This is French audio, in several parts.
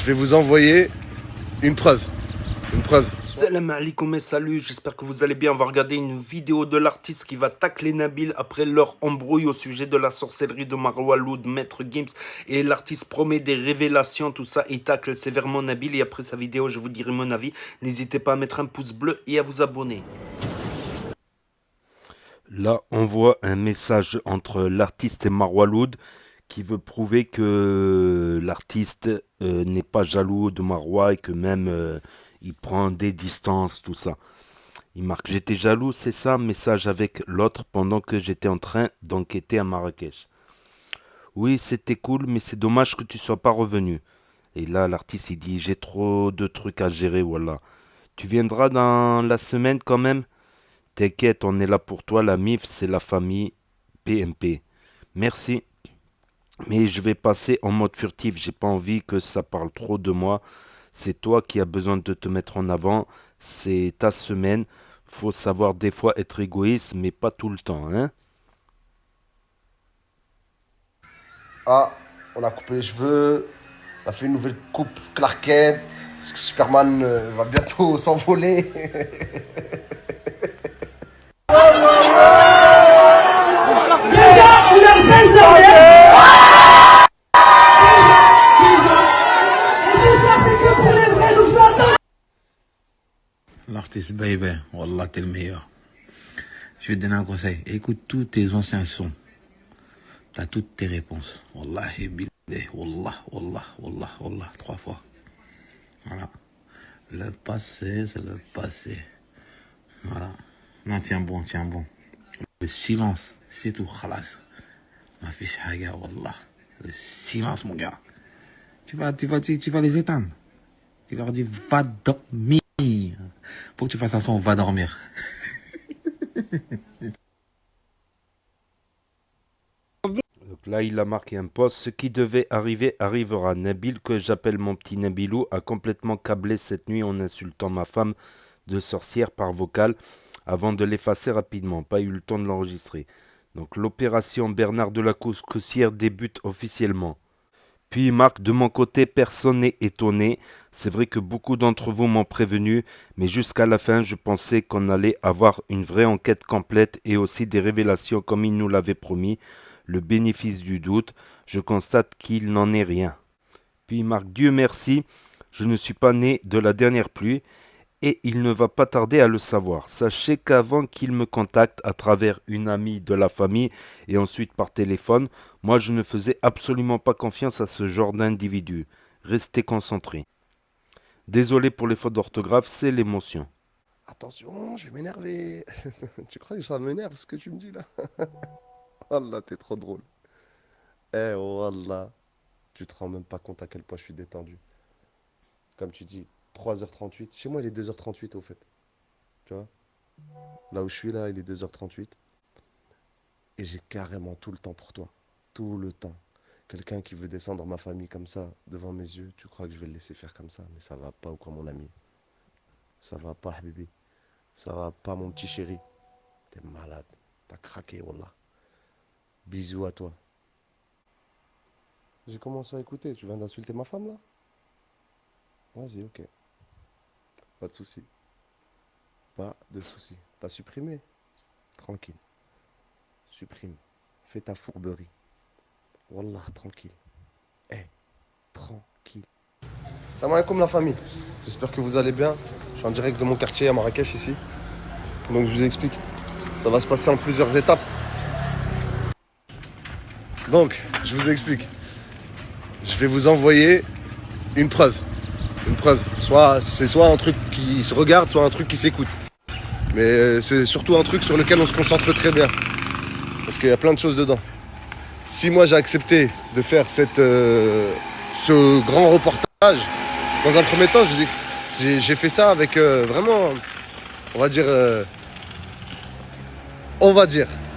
je vais vous envoyer une preuve. Une preuve. Salam alaikum et salut, j'espère que vous allez bien. On va regarder une vidéo de l'artiste qui va tacler Nabil après leur embrouille au sujet de la sorcellerie de Marwa Loud, Maître Gims. Et l'artiste promet des révélations, tout ça, et tacle sévèrement Nabil. Et après sa vidéo, je vous dirai mon avis. N'hésitez pas à mettre un pouce bleu et à vous abonner. Là, on voit un message entre l'artiste et Marwa Loud qui veut prouver que l'artiste n'est pas jaloux de Marwa et que même il prend des distances, tout ça. Il marque: j'étais jaloux, c'est ça, message avec l'autre pendant que j'étais en train d'enquêter à Marrakech. Oui, c'était cool, mais c'est dommage que tu sois pas revenu. Et là, l'artiste, il dit: j'ai trop de trucs à gérer, voilà. Tu viendras dans la semaine quand même? T'inquiète, on est là pour toi, la MIF, c'est la famille PMP. Merci. Mais je vais passer en mode furtif, j'ai pas envie que ça parle trop de moi. C'est toi qui as besoin de te mettre en avant, c'est ta semaine. Faut savoir des fois être égoïste, mais pas tout le temps, hein. Ah, on a coupé les cheveux, on a fait une nouvelle coupe Clark Kent, parce que Superman va bientôt s'envoler. L'artiste baby, Wallah, t'es le meilleur. Je vais te donner un conseil. Écoute tous tes anciens sons. T'as toutes tes réponses. Wallah, Wallah, Wallah, Wallah, Wallah, 3 fois. Voilà. Le passé, c'est le passé. Voilà. Non, tiens bon, tiens bon. Le silence, c'est tout, khalas. Ma fiche haga, Wallah. Le silence, mon gars. Tu vas les éteindre. Tu leur dis, va dormir. Faut que tu fasses un son, va dormir. Donc là, il a marqué un post: ce qui devait arriver arrivera. Nabil, que j'appelle mon petit Nabilou, a complètement câblé cette nuit en insultant ma femme de sorcière par vocal avant de l'effacer rapidement. Pas eu le temps de l'enregistrer. Donc l'opération Bernard de la Couscoussière débute officiellement. Puis Marc: de mon côté, personne n'est étonné. C'est vrai que beaucoup d'entre vous m'ont prévenu, mais jusqu'à la fin, je pensais qu'on allait avoir une vraie enquête complète et aussi des révélations comme il nous l'avait promis. Le bénéfice du doute, je constate qu'il n'en est rien. Puis Marc: Dieu merci, je ne suis pas né de la dernière pluie. Et il ne va pas tarder à le savoir. Sachez qu'avant qu'il me contacte à travers une amie de la famille et ensuite par téléphone, moi je ne faisais absolument pas confiance à ce genre d'individu. Restez concentrés. Désolé pour les fautes d'orthographe, c'est l'émotion. Attention, je vais m'énerver. Tu crois que ça m'énerve ce que tu me dis là? Wallah, t'es trop drôle. Eh, wallah, tu te rends même pas compte à quel point je suis détendu. Comme tu dis, 3h38. Chez moi, il est 2h38 au fait. Tu vois? Là où je suis là, il est 2h38. Et j'ai carrément tout le temps pour toi. Tout le temps. Quelqu'un qui veut descendre ma famille comme ça, devant mes yeux, tu crois que je vais le laisser faire comme ça? Mais ça va pas ou quoi, mon ami? Ça va pas, Habibi. Ça va pas, mon petit chéri. T'es malade. T'as craqué, wallah. Bisous à toi. J'ai commencé à écouter. Tu viens d'insulter ma femme là? Vas-y, ok. Pas de souci. Pas de souci. T'as supprimé? Tranquille. Supprime. Fais ta fourberie. Wallah, tranquille. Eh, tranquille. Salam alaikum la famille. J'espère que vous allez bien. Je suis en direct de mon quartier à Marrakech ici. Donc je vous explique. Ça va se passer en plusieurs étapes. Donc, je vous explique. Je vais vous envoyer une preuve. Une preuve. C'est soit un truc qui se regarde, soit un truc qui s'écoute. Mais c'est surtout un truc sur lequel on se concentre très bien. Parce qu'il y a plein de choses dedans. Si moi j'ai accepté de faire ce grand reportage, dans un premier temps, j'ai fait ça avec vraiment,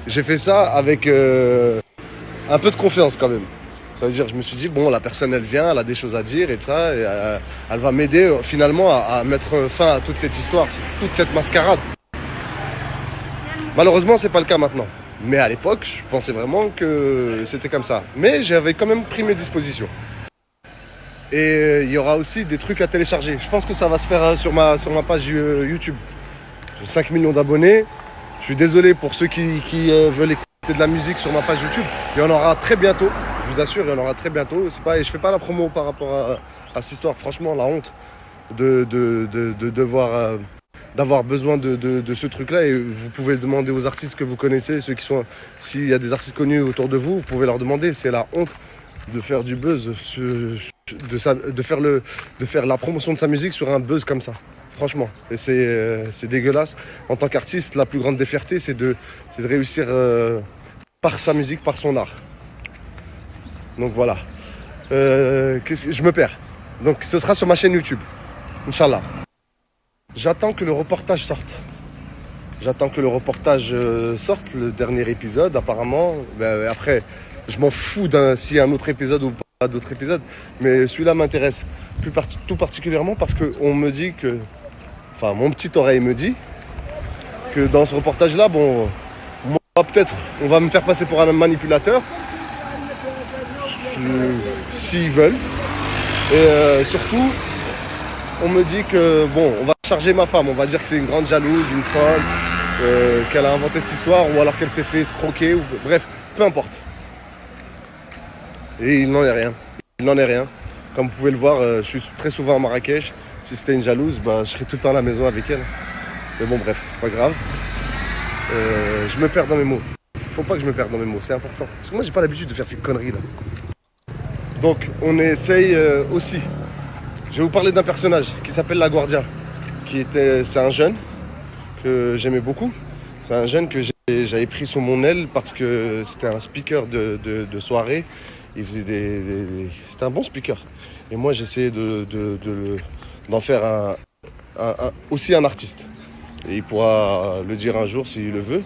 j'ai fait ça avec un peu de confiance quand même. Ça veut dire, je me suis dit, bon, la personne, elle vient, elle a des choses à dire et tout ça, et elle va m'aider finalement à mettre fin à toute cette histoire, toute cette mascarade. Malheureusement, c'est pas le cas maintenant. Mais à l'époque, je pensais vraiment que c'était comme ça. Mais j'avais quand même pris mes dispositions. Et il y aura aussi des trucs à télécharger. Je pense que ça va se faire sur ma page YouTube. J'ai 5 millions d'abonnés. Je suis désolé pour ceux qui veulent écouter de la musique sur ma page YouTube. Il y en aura très bientôt. Je vous assure, il y en aura très bientôt. C'est pas, et je fais pas la promo par rapport à cette histoire. Franchement, la honte de devoir d'avoir besoin de ce truc-là. Et vous pouvez demander aux artistes que vous connaissez, ceux qui sont, s'il y a des artistes connus autour de vous, vous pouvez leur demander. C'est la honte de faire du buzz, de faire la promotion de sa musique sur un buzz comme ça. Franchement, et c'est dégueulasse. En tant qu'artiste, la plus grande des fiertés, c'est de réussir par sa musique, par son art. Donc voilà. Je me perds. Donc ce sera sur ma chaîne YouTube. Inch'Allah. J'attends que le reportage sorte. J'attends que le reportage sorte, le dernier épisode apparemment. Ben, après, je m'en fous s'il y a un autre épisode ou pas d'autres épisodes. Mais celui-là m'intéresse tout particulièrement parce qu'on me dit que... Enfin, mon petit oreille me dit que dans ce reportage-là, bon, moi peut-être, on va me faire passer pour un manipulateur. S'ils veulent. Et surtout, on me dit que, bon, on va charger ma femme. On va dire que c'est une grande jalouse, une folle, qu'elle a inventé cette histoire ou alors qu'elle s'est fait escroquer. Ou... Bref, peu importe. Et il n'en est rien. Il n'en est rien. Comme vous pouvez le voir, je suis très souvent à Marrakech. Si c'était une jalouse, bah, je serais tout le temps à la maison avec elle. Mais bon, bref, c'est pas grave. Je me perds dans mes mots. Faut pas que je me perde dans mes mots, c'est important. Parce que moi, j'ai pas l'habitude de faire ces conneries là. Donc, on essaye aussi. Je vais vous parler d'un personnage qui s'appelle La Guardia. C'est un jeune que j'aimais beaucoup. C'est un jeune que j'avais pris sous mon aile parce que c'était un speaker de soirée. Il faisait c'était un bon speaker. Et moi, j'essayais d'en faire aussi un artiste. Et il pourra le dire un jour s'il le veut.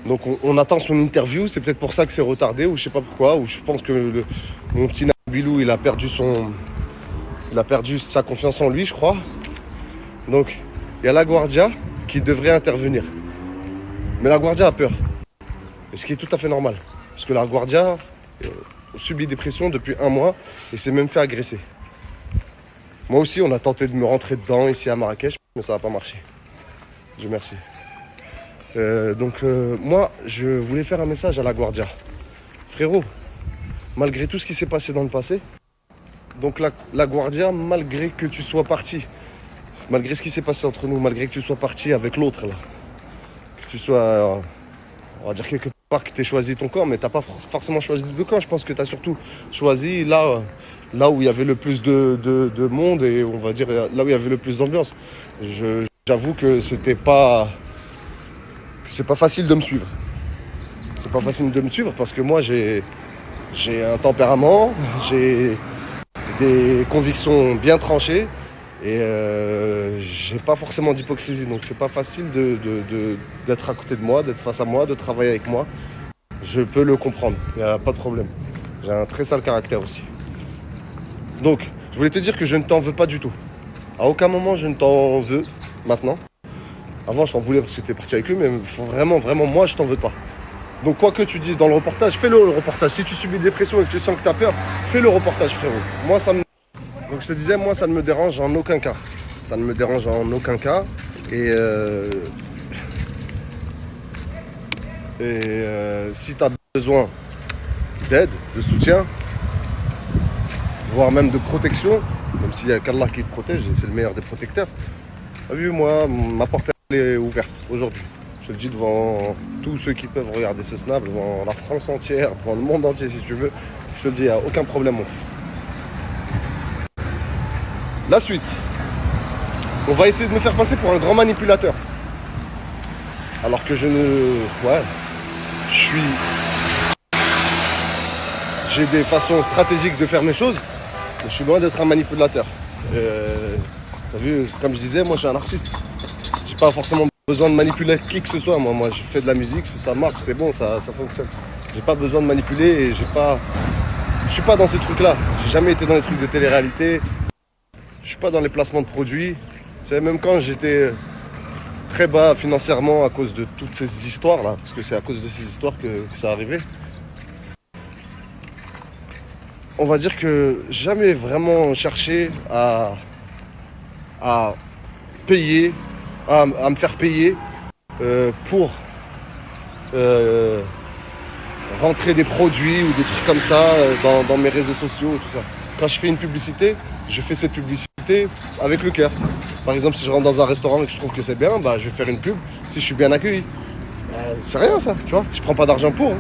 Donc on attend son interview, c'est peut-être pour ça que c'est retardé, ou je sais pas pourquoi, ou je pense que mon petit Nabilou, il a perdu sa confiance en lui, je crois. Donc il y a La Guardia qui devrait intervenir. Mais La Guardia a peur. Et ce qui est tout à fait normal. Parce que La Guardia subit des pressions depuis 1 mois et s'est même fait agresser. Moi aussi, on a tenté de me rentrer dedans ici à Marrakech, mais ça n'a pas marché. Dieu merci. Moi, je voulais faire un message à La Guardia. Frérot, malgré tout ce qui s'est passé dans le passé, donc la Guardia, malgré que tu sois parti, malgré ce qui s'est passé entre nous, malgré que tu sois parti avec l'autre là, que tu sois, on va dire quelque part que tu aies choisi ton camp, mais tu n'as pas forcément choisi de camp. Je pense que tu as surtout choisi là où il y avait le plus de monde et on va dire là où il y avait le plus d'ambiance. J'avoue que c'est pas facile de me suivre. C'est pas facile de me suivre parce que moi j'ai un tempérament, j'ai des convictions bien tranchées et j'ai pas forcément d'hypocrisie. Donc c'est pas facile d'être à côté de moi, d'être face à moi, de travailler avec moi. Je peux le comprendre, il n'y a pas de problème. J'ai un très sale caractère aussi. Donc, je voulais te dire que je ne t'en veux pas du tout. À aucun moment je ne t'en veux maintenant. Avant, je t'en voulais parce que tu es parti avec lui, mais vraiment, moi, je t'en veux pas. Donc, quoi que tu dises dans le reportage, fais-le le reportage. Si tu subis des pressions et que tu sens que tu as peur, fais le reportage, frérot. Moi, Donc, je te disais, moi, ça ne me dérange en aucun cas. Ça ne me dérange en aucun cas. Et si tu as besoin d'aide, de soutien, voire même de protection, même s'il n'y a qu'Allah qui te protège, et c'est le meilleur des protecteurs. T'as vu, moi, ma porte est ouverte aujourd'hui. Je te le dis devant tous ceux qui peuvent regarder ce snap, devant la France entière, devant le monde entier si tu veux. Je te le dis, il n'y a aucun problème, mon frère. La suite. On va essayer de me faire passer pour un grand manipulateur. Alors que j'ai des façons stratégiques de faire mes choses, mais je suis loin d'être un manipulateur. T'as vu, comme je disais, moi je suis un artiste. J'ai pas forcément besoin de manipuler qui que ce soit. Moi je fais de la musique, ça marche, c'est bon, ça fonctionne. J'ai pas besoin de manipuler et je suis pas dans ces trucs-là. J'ai jamais été dans les trucs de télé-réalité. Je suis pas dans les placements de produits. Tu sais, même quand j'étais très bas financièrement à cause de toutes ces histoires-là, parce que c'est à cause de ces histoires que ça arrivait. on va dire que jamais vraiment cherché à payer, à me faire payer pour rentrer des produits ou des trucs comme ça dans mes réseaux sociaux et tout ça. Quand je fais une publicité, je fais cette publicité avec le cœur. Par exemple, si je rentre dans un restaurant et que je trouve que c'est bien, bah, je vais faire une pub si je suis bien accueilli. C'est rien ça, tu vois. Je prends pas d'argent pour. Hein.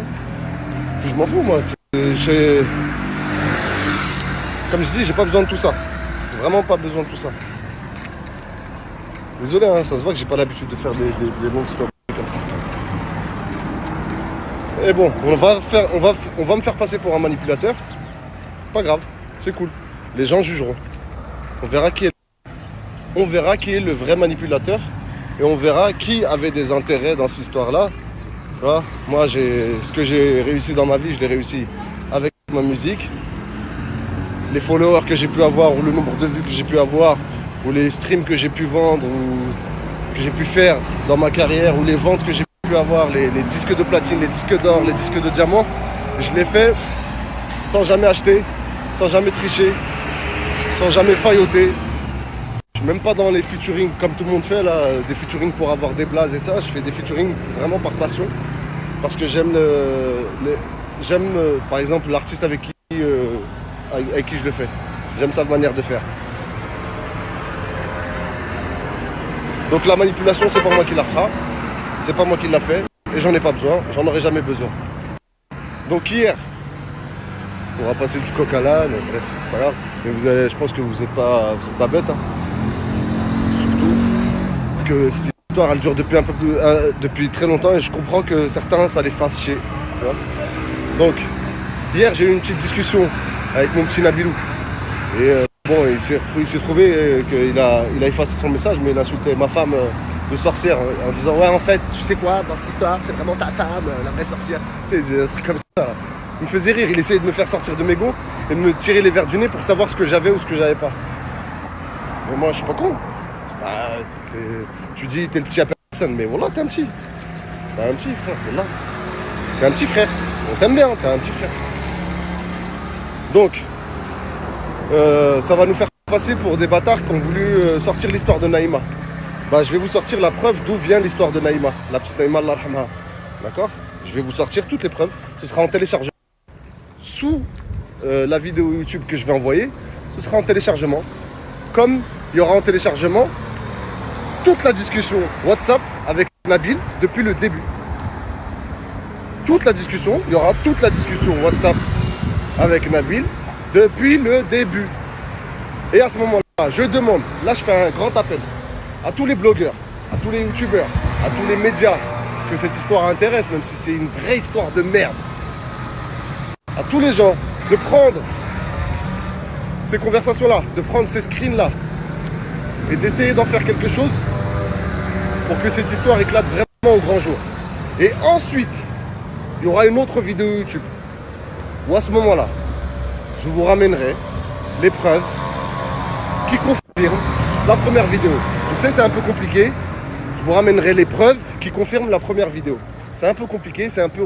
Je m'en fous moi. Comme je dis, j'ai pas besoin de tout ça. Vraiment pas besoin de tout ça. Désolé, hein, ça se voit que j'ai pas l'habitude de faire des longues stories comme ça. Et bon, on va me faire passer pour un manipulateur. Pas grave, c'est cool. Les gens jugeront. On verra qui est le vrai manipulateur. Et on verra qui avait des intérêts dans cette histoire-là. Tu vois, moi, ce que j'ai réussi dans ma vie, je l'ai réussi avec ma musique. Les followers que j'ai pu avoir, ou le nombre de vues que j'ai pu avoir, ou les streams que j'ai pu vendre, ou que j'ai pu faire dans ma carrière, ou les ventes que j'ai pu avoir, les disques de platine, les disques d'or, les disques de diamant, je l'ai fait sans jamais acheter, sans jamais tricher, sans jamais failloter. Je suis même pas dans les featuring comme tout le monde fait là, des featuring pour avoir des blazes et ça. Je fais des featuring vraiment par passion, parce que j'aime par exemple l'artiste avec qui je le fais. J'aime sa manière de faire. Donc la manipulation, c'est pas moi qui la fera, c'est pas moi qui l'a fait, et j'en ai pas besoin, j'en aurai jamais besoin. Donc hier, on va passer du coq à l'âne, bref, c'est pas grave. Mais je pense que vous êtes pas bête. Hein. Surtout que cette histoire elle dure depuis très longtemps, et je comprends que certains ça les fasse chier. Tu vois. Donc hier j'ai eu une petite discussion avec mon petit Nabilou. Et bon, il s'est trouvé qu'il a effacé son message, mais il insultait ma femme de sorcière en disant ouais, en fait, tu sais quoi, dans cette histoire, c'est vraiment ta femme, la vraie sorcière. Tu sais, des trucs comme ça. Il me faisait rire, il essayait de me faire sortir de mes gonds et de me tirer les verres du nez pour savoir ce que j'avais ou ce que j'avais pas. Mais moi, je suis pas con. Bah, tu dis t'es le petit à personne, mais voilà, t'es un petit. T'es un petit frère, voilà. T'es un petit frère. On t'aime bien, t'es un petit frère. Donc, ça va nous faire passer pour des bâtards qui ont voulu sortir l'histoire de Naïma. Bah, je vais vous sortir la preuve d'où vient l'histoire de Naïma, la petite Naïma, Allah yarhamha. D'accord? Je vais vous sortir toutes les preuves. Ce sera en téléchargement. Sous la vidéo YouTube que je vais envoyer, ce sera en téléchargement. Comme il y aura en téléchargement toute la discussion WhatsApp avec Nabil depuis le début. Toute la discussion, il y aura toute la discussion WhatsApp avec Nabil depuis le début. Et à ce moment-là, je demande, là je fais un grand appel à tous les blogueurs, à tous les youtubeurs, à tous les médias que cette histoire intéresse, même si c'est une vraie histoire de merde. À tous les gens de prendre ces conversations-là, de prendre ces screens-là et d'essayer d'en faire quelque chose pour que cette histoire éclate vraiment au grand jour. Et ensuite, il y aura une autre vidéo YouTube où à ce moment-là, je vous ramènerai les preuves qui confirment la première vidéo. Je sais, c'est un peu compliqué. Je vous ramènerai les preuves qui confirment la première vidéo. C'est un peu compliqué, c'est un peu...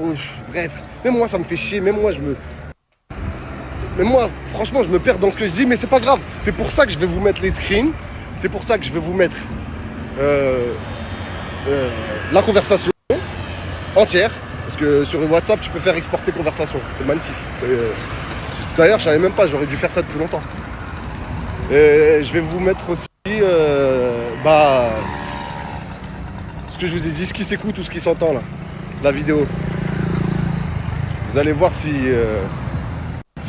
Bref, même moi, ça me fait chier. Même moi, franchement, je me perds dans ce que je dis, mais c'est pas grave. C'est pour ça que je vais vous mettre les screens. C'est pour ça que je vais vous mettre la conversation entière. Parce que sur WhatsApp, tu peux faire exporter conversation. C'est magnifique. D'ailleurs, je savais même pas, j'aurais dû faire ça depuis longtemps. Et je vais vous mettre aussi ce que je vous ai dit, ce qui s'écoute ou ce qui s'entend là, la vidéo. Vous allez voir si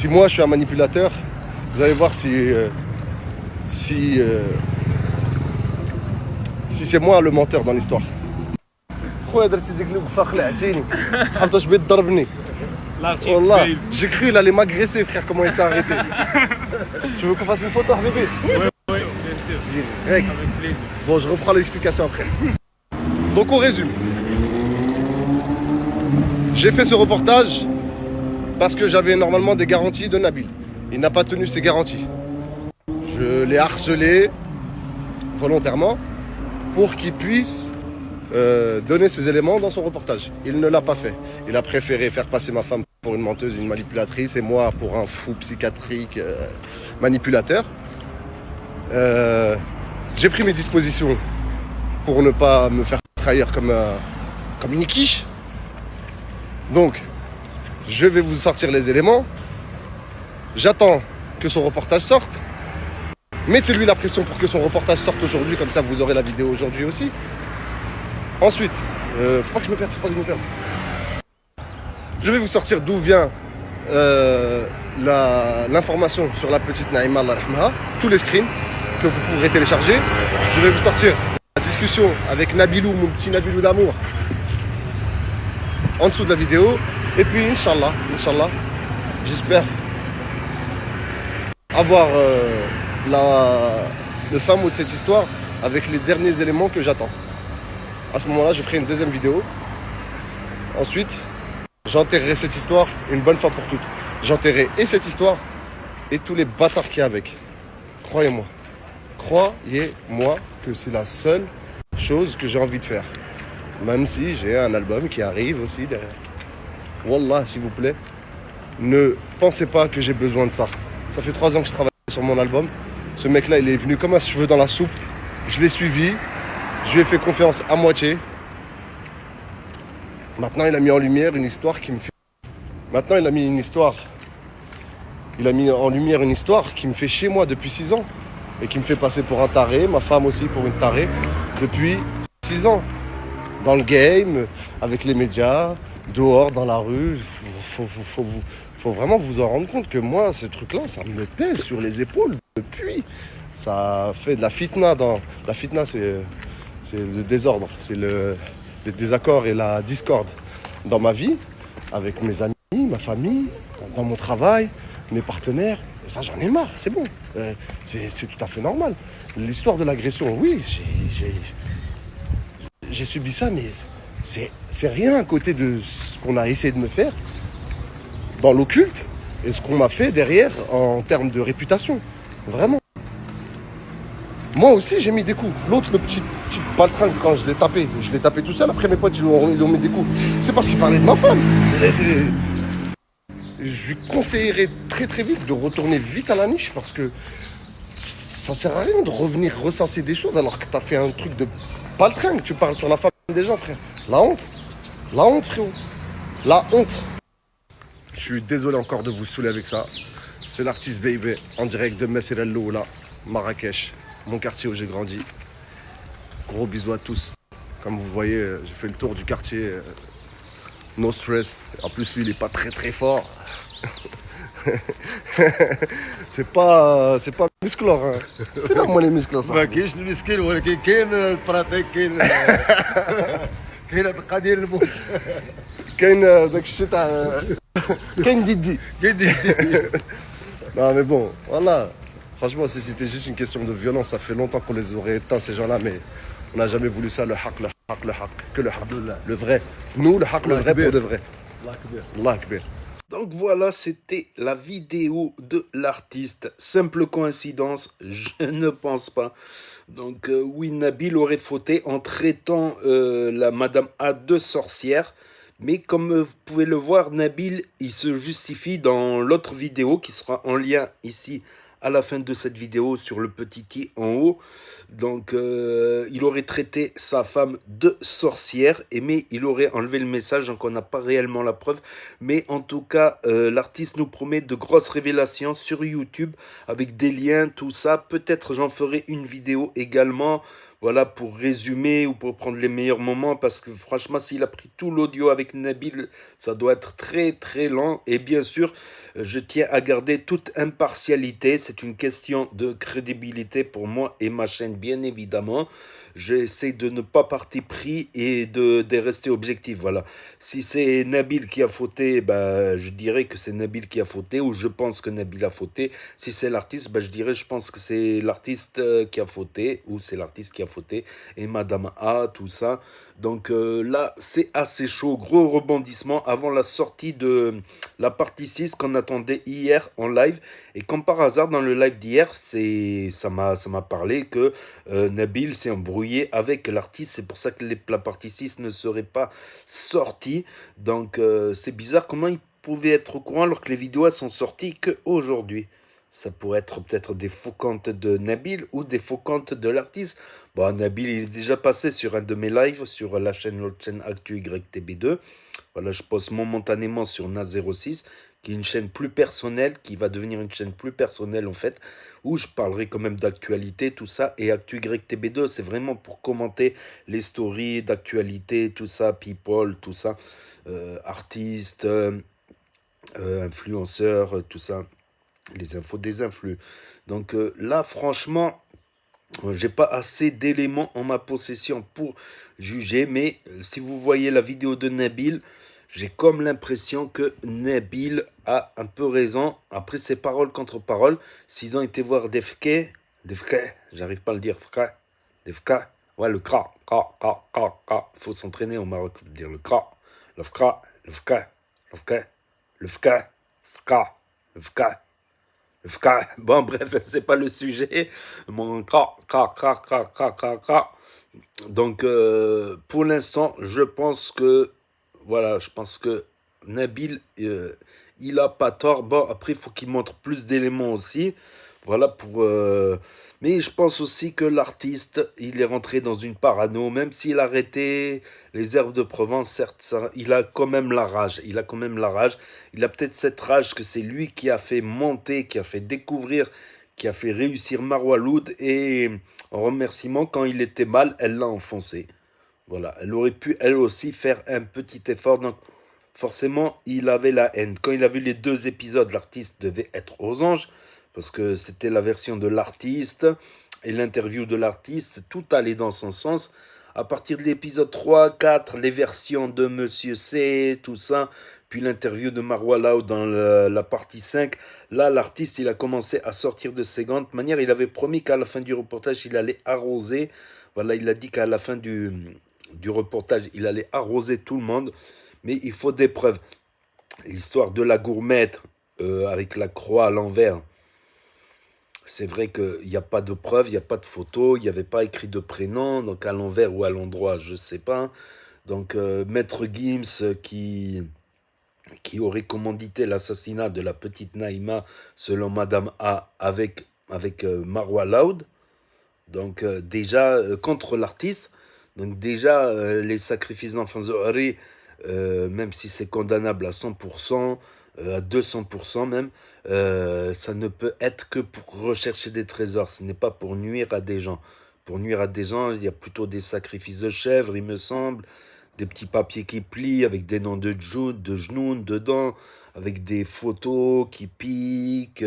moi je suis un manipulateur. Vous allez voir si c'est moi le menteur dans l'histoire. Wallah, j'ai cru il allait m'agresser, frère, comment il s'est arrêté. Tu veux qu'on fasse une photo, bébé? Oui, bien sûr. Bon, je reprends l'explication après. Donc on résume. J'ai fait ce reportage parce que j'avais normalement des garanties de Nabil. Il n'a pas tenu ses garanties. Je l'ai harcelé volontairement pour qu'il puisse donner ses éléments dans son reportage. Il ne l'a pas fait. Il a préféré faire passer ma femme pour une menteuse, une manipulatrice, et moi pour un fou psychiatrique manipulateur. J'ai pris mes dispositions pour ne pas me faire trahir comme une quiche. Donc, je vais vous sortir les éléments. J'attends que son reportage sorte. Mettez-lui la pression pour que son reportage sorte aujourd'hui, comme ça vous aurez la vidéo aujourd'hui aussi. Ensuite, faut pas que je me perde, Je vais vous sortir d'où vient l'information sur la petite Naïma, Allah rahmaha, tous les screens que vous pourrez télécharger. Je vais vous sortir la discussion avec Nabilou, mon petit Nabilou d'amour, en dessous de la vidéo. Et puis, Inch'Allah, j'espère avoir le fin mot de cette histoire avec les derniers éléments que j'attends. À ce moment-là, je ferai une deuxième vidéo. Ensuite, j'enterrerai cette histoire une bonne fois pour toutes. J'enterrerai et cette histoire et tous les bâtards qu'il y a avec. Croyez-moi. Croyez-moi que c'est la seule chose que j'ai envie de faire. Même si j'ai un album qui arrive aussi derrière. Wallah, s'il vous plaît, ne pensez pas que j'ai besoin de ça. Ça fait 3 ans que je travaille sur mon album. Ce mec-là, il est venu comme un cheveu dans la soupe. Je l'ai suivi. Je lui ai fait confiance à moitié. Maintenant, il a mis en lumière une histoire qui me fait... Maintenant, il a mis en lumière une histoire qui me fait chier moi depuis 6 ans. Et qui me fait passer pour un taré, ma femme aussi pour une tarée, depuis 6 ans. Dans le game, avec les médias, dehors, dans la rue. Faut vraiment vous en rendre compte que moi, ce truc-là, ça me pèse sur les épaules depuis. Ça fait de la fitna. La fitna, c'est le désordre, c'est le désaccord et la discorde dans ma vie, avec mes amis, ma famille, dans mon travail, mes partenaires. Et ça, j'en ai marre, c'est bon. C'est tout à fait normal. L'histoire de l'agression, oui, j'ai subi ça, mais c'est rien à côté de ce qu'on a essayé de me faire dans l'occulte et ce qu'on m'a fait derrière en termes de réputation. Vraiment. Moi aussi, j'ai mis des coups. L'autre, le petit baltringue, quand je l'ai tapé tout seul. Après, mes potes, ils lui ont mis des coups. C'est parce qu'il parlait de ma femme. Je lui conseillerais très très vite de retourner vite à la niche parce que ça sert à rien de revenir ressasser des choses alors que t'as fait un truc de baltringue. Tu parles sur la femme des gens, frère. La honte, frérot. La honte. Je suis désolé encore de vous saouler avec ça. C'est l'artiste Baby en direct de Messer El Loula, Marrakech, mon quartier où j'ai grandi. Gros bisous à tous. Comme vous voyez, j'ai fait le tour du quartier. No stress. En plus, lui, il est pas très très fort. c'est pas musclor. Hein. Fais moi les muscles ça. ما كاينش المسكين ولكن كاين البراتيك كاين تقادير الموت كاين داك الشيء تاع كاين ديدي. Non mais bon, voilà. Franchement, si c'était juste une question de violence, ça fait longtemps qu'on les aurait éteints ces gens-là, mais on n'a jamais voulu ça, le haq, que le haq, le vrai. Nous, le haq, le vrai pour de vrai. Allah akbar. Donc voilà, c'était la vidéo de l'artiste. Simple coïncidence, je ne pense pas. Donc oui, Nabil aurait fauté en traitant la Madame A de sorcière. Mais comme vous pouvez le voir, Nabil, il se justifie dans l'autre vidéo qui sera en lien ici à la fin de cette vidéo sur le petit i en haut. Donc il aurait traité sa femme de sorcière, mais il aurait enlevé le message, donc on n'a pas réellement la preuve. Mais en tout cas, l'artiste nous promet de grosses révélations sur YouTube avec des liens, tout ça. Peut-être j'en ferai une vidéo également. Voilà, pour résumer ou pour prendre les meilleurs moments, parce que franchement, s'il a pris tout l'audio avec Nabil, ça doit être très très lent. Et bien sûr, je tiens à garder toute impartialité. C'est une question de crédibilité pour moi et ma chaîne, bien évidemment. J'essaie de ne pas partir pris et de rester objectif. Voilà. Si c'est Nabil qui a fauté, bah, je dirais que c'est Nabil qui a fauté, ou je pense que Nabil a fauté. Si c'est l'artiste, bah, je dirais je pense que c'est l'artiste qui a fauté, ou c'est l'artiste qui a fauté, et Madame A, tout ça. Donc là, c'est assez chaud. Gros rebondissement avant la sortie de la partie 6 qu'on attendait hier en live. Et comme par hasard, dans le live d'hier, ça m'a parlé que Nabil s'est embrouillé avec l'artiste. C'est pour ça que la partie 6 ne serait pas sortie. Donc c'est bizarre comment il pouvez être au courant alors que les vidéos elles sont sorties qu'aujourd'hui. Ça pourrait être peut-être des faux comptes de Nabil ou des faux comptes de l'artiste. Bon, Nabil, il est déjà passé sur un de mes lives sur l'autre chaîne Actu YTB2. Voilà, je poste momentanément sur Na06, qui est une chaîne plus personnelle, qui va devenir une chaîne plus personnelle en fait, où je parlerai quand même d'actualité, tout ça. Et Actu YTB2, c'est vraiment pour commenter les stories d'actualité, tout ça, people, tout ça, artistes, influenceurs, tout ça, les infos des influx. Donc là, franchement, j'ai pas assez d'éléments en ma possession pour juger, mais si vous voyez la vidéo de Nabil, j'ai comme l'impression que Nabil a un peu raison. Après, c'est parole contre parole. S'ils ont été voir Defke, j'arrive pas à le dire, frère, Defke, ouais, le kra, faut s'entraîner au Maroc pour dire le kra, le fka, le fka, le fka, le fka, fka, le fka. Bon, bref, c'est pas le sujet. Mon Donc, pour l'instant, je pense que, voilà, je pense que Nabil, il a pas tort. Bon, après, il faut qu'il montre plus d'éléments aussi. Voilà, mais je pense aussi que l'artiste, il est rentré dans une parano, même s'il a arrêté les herbes de Provence, certes, il a quand même la rage. Il a quand même la rage. Il a peut-être cette rage que c'est lui qui a fait monter, qui a fait découvrir, qui a fait réussir Marwa Loud. Et en remerciement, quand il était mal, elle l'a enfoncé. Voilà, elle aurait pu elle aussi faire un petit effort. Donc forcément, il avait la haine. Quand il a vu les 2 épisodes, l'artiste devait être aux anges, parce que c'était la version de l'artiste et l'interview de l'artiste, tout allait dans son sens. À partir de l'épisode 3, 4, les versions de Monsieur C, tout ça, puis l'interview de Marwa Loud dans la partie 5, là, l'artiste, il a commencé à sortir de ses gants. De manière, il avait promis qu'à la fin du reportage, il allait arroser. Voilà, il a dit qu'à la fin du reportage, il allait arroser tout le monde. Mais il faut des preuves. L'histoire de la gourmette avec la croix à l'envers, c'est vrai qu'il n'y a pas de preuves, il n'y a pas de photos, il n'y avait pas écrit de prénom, donc à l'envers ou à l'endroit, je ne sais pas. Donc Maître Gims qui aurait commandité l'assassinat de la petite Naïma, selon Madame A, avec Marwa Loud, donc déjà contre l'artiste. Donc déjà les sacrifices d'enfants Zohari, même si c'est condamnable à 100%, à 200% même, ça ne peut être que pour rechercher des trésors. Ce n'est pas pour nuire à des gens. Pour nuire à des gens, il y a plutôt des sacrifices de chèvres, il me semble, des petits papiers qui plient avec des noms de Jude, de Jnoun dedans, avec des photos qui piquent,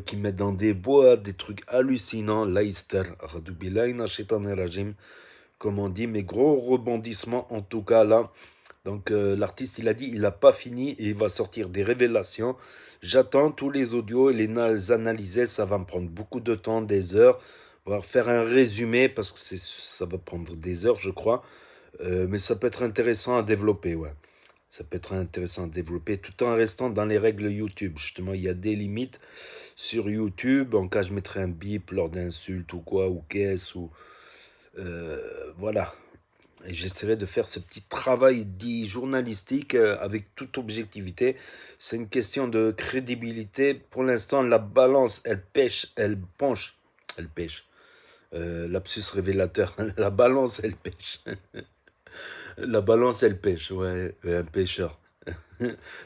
qui mettent dans des boîtes, des trucs hallucinants. Laïster, comme on dit, mais gros rebondissement en tout cas là. Donc l'artiste, il a dit, il n'a pas fini et il va sortir des révélations. J'attends tous les audios et les analyser, ça va me prendre beaucoup de temps, des heures. On va faire un résumé parce que ça va prendre des heures, je crois. Mais ça peut être intéressant à développer, ouais. Ça peut être intéressant à développer tout en restant dans les règles YouTube. Justement, il y a des limites sur YouTube. En cas, je mettrai un bip lors d'insultes ou quoi, ou qu'est-ce, ou... voilà. Et j'essaierai de faire ce petit travail dit journalistique avec toute objectivité. C'est une question de crédibilité. Pour l'instant, la balance, elle pêche, elle penche. Elle pêche. Lapsus révélateur. La balance, elle pêche. La balance, elle pêche. Ouais, un pêcheur.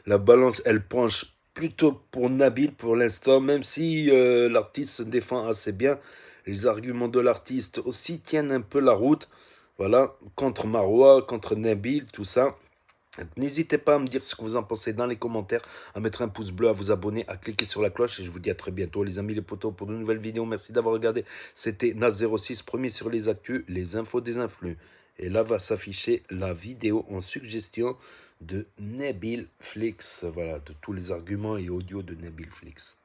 La balance, elle penche plutôt pour Nabil pour l'instant, même si l'artiste se défend assez bien. Les arguments de l'artiste aussi tiennent un peu la route. Voilà, contre Marwa, contre Nabil, tout ça. N'hésitez pas à me dire ce que vous en pensez dans les commentaires, à mettre un pouce bleu, à vous abonner, à cliquer sur la cloche. Et je vous dis à très bientôt les amis, les potos, pour de nouvelles vidéos. Merci d'avoir regardé. C'était Nas06, premier sur les actus, les infos des influx. Et là va s'afficher la vidéo en suggestion de Nabil Flix. Voilà, de tous les arguments et audios de Nabil Flix.